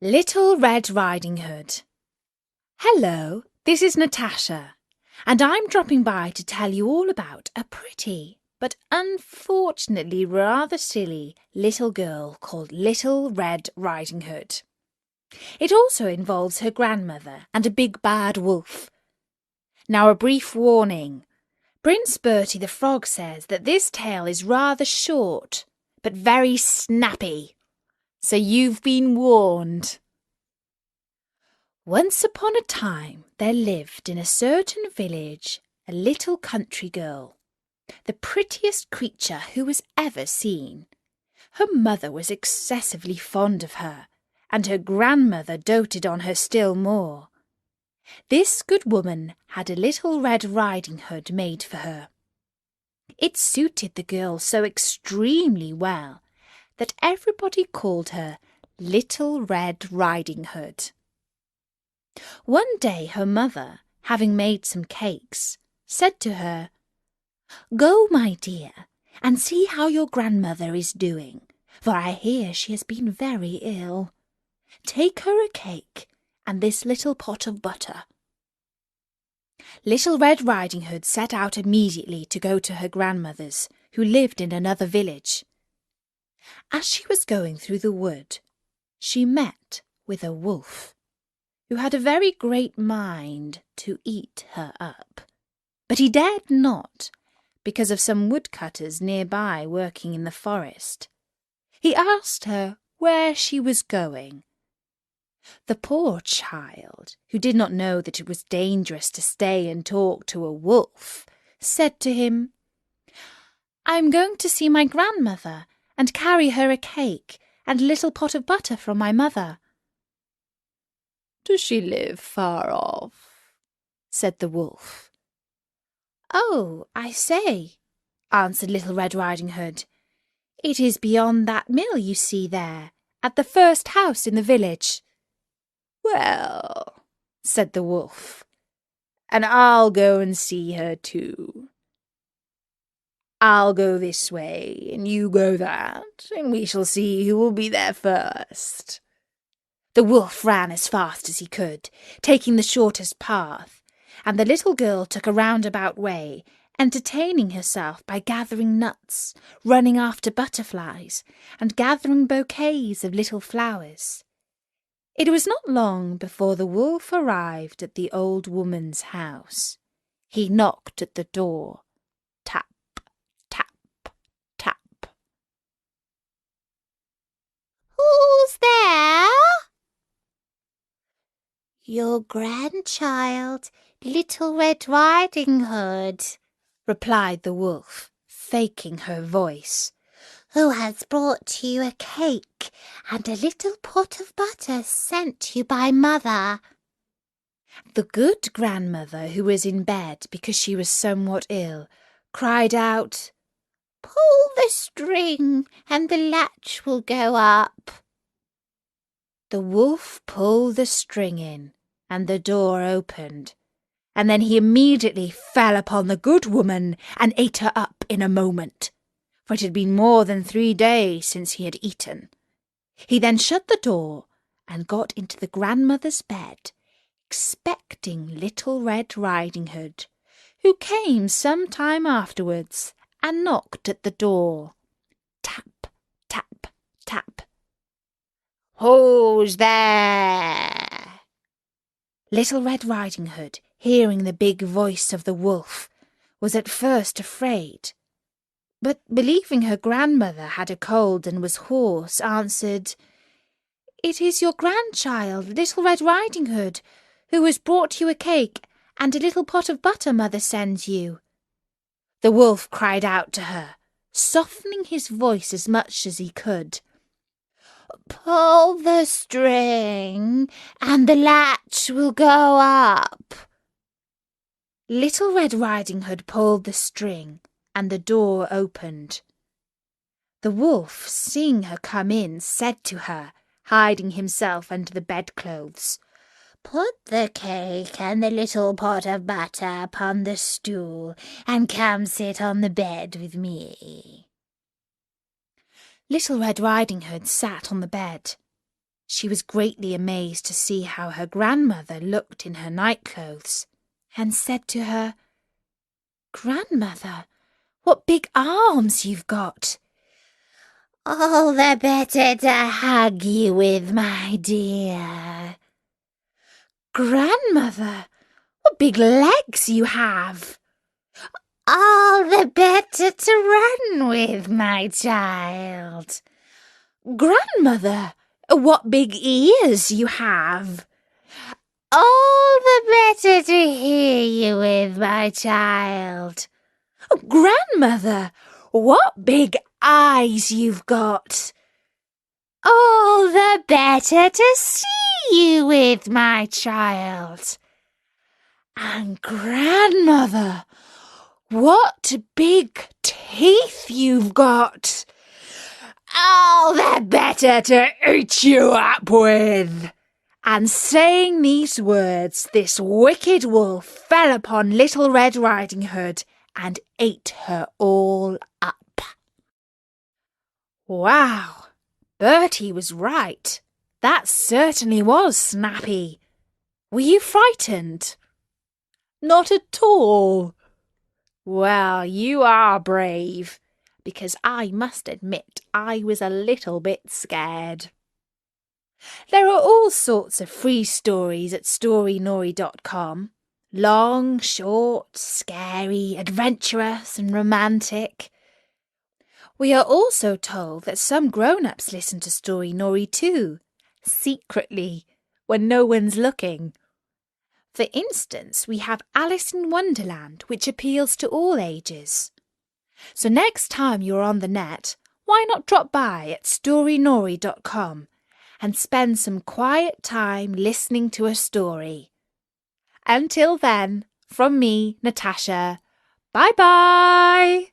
Little Red Riding Hood. Hello, this is Natasha, and I'm dropping by to tell you all about a pretty, but unfortunately rather silly little girl called Little Red Riding Hood. It also involves her grandmother and a big bad wolf. Now a brief warning. Prince Bertie the Frog says that this tale is rather short, but very snappy. So you've been warned. Once upon a time there lived in a certain village a little country girl, the prettiest creature who was ever seen. Her mother was excessively fond of her, and her grandmother doted on her still more. This good woman had a little Red Riding Hood made for her. It suited the girl so extremely well that everybody called her Little Red Riding Hood. One day her mother, having made some cakes, said to her, "Go, my dear, and see how your grandmother is doing, for I hear she has been very ill. Take her a cake and this little pot of butter." Little Red Riding Hood set out immediately to go to her grandmother's, who lived in another village. As she was going through the wood, she met with a wolf, who had a very great mind to eat her up. But he dared not, because of some woodcutters nearby working in the forest. He asked her where she was going. The poor child, who did not know that it was dangerous to stay and talk to a wolf, said to him, "I'm going to see my grandmother and carry her a cake and a little pot of butter from my mother." "Does she live far off?" said the wolf. "Oh, I say," answered Little Red Riding Hood, "it is beyond that mill you see there, at the first house in the village." "Well," said the wolf, "and I'll go and see her too. I'll go this way, and you go that, and we shall see who will be there first." The wolf ran as fast as he could, taking the shortest path, and the little girl took a roundabout way, entertaining herself by gathering nuts, running after butterflies, and gathering bouquets of little flowers. It was not long before the wolf arrived at the old woman's house. He knocked at the door. Tap, tap, tap. "Who's there?" "Your grandchild, Little Red Riding Hood," replied the wolf, faking her voice, "who has brought you a cake and a little pot of butter sent you by Mother." The good grandmother, who was in bed because she was somewhat ill, cried out, "Pull the string and the latch will go up." The wolf pulled the string in, and the door opened, and then he immediately fell upon the good woman and ate her up in a moment, for it had been more than 3 days since he had eaten. He then shut the door and got into the grandmother's bed, expecting Little Red Riding Hood, who came some time afterwards and knocked at the door. Tap, tap, tap. "Who's there?" Little Red Riding Hood, hearing the big voice of the wolf, was at first afraid, but believing her grandmother had a cold and was hoarse, answered, "It is your grandchild, Little Red Riding Hood, who has brought you a cake and a little pot of butter Mother sends you." The wolf cried out to her, softening his voice as much as he could, "Pull the string and the latch will go up." Little Red Riding Hood pulled the string, and the door opened. The wolf, seeing her come in, said to her, hiding himself under the bedclothes, "Put the cake and the little pot of butter upon the stool, and come sit on the bed with me." Little Red Riding Hood sat on the bed. She was greatly amazed to see how her grandmother looked in her nightclothes, and said to her, "Grandmother, what big arms you've got!" "All the better to hug you with, my dear." "Grandmother, what big legs you have!" "All the better to run with, my child." "Grandmother, what big ears you have!" "All the better to hear you with, my child." "Grandmother, what big eyes you've got!" "All the better to see you with, my child." "And grandmother, what big teeth you've got!" "All the better to eat you up with." And saying these words, this wicked wolf fell upon Little Red Riding Hood and ate her all up. Wow, Bertie was right. That certainly was Snappy. Were you frightened? Not at all. Well, you are brave, because I must admit I was a little bit scared. There are all sorts of free stories at Storynory.com. Long, short, scary, adventurous and romantic. We are also told that some grown-ups listen to Storynory too, secretly, when no one's looking. For instance, we have Alice in Wonderland, which appeals to all ages. So next time you're on the net, why not drop by at Storynory.com and spend some quiet time listening to a story. Until then, from me, Natasha, bye-bye!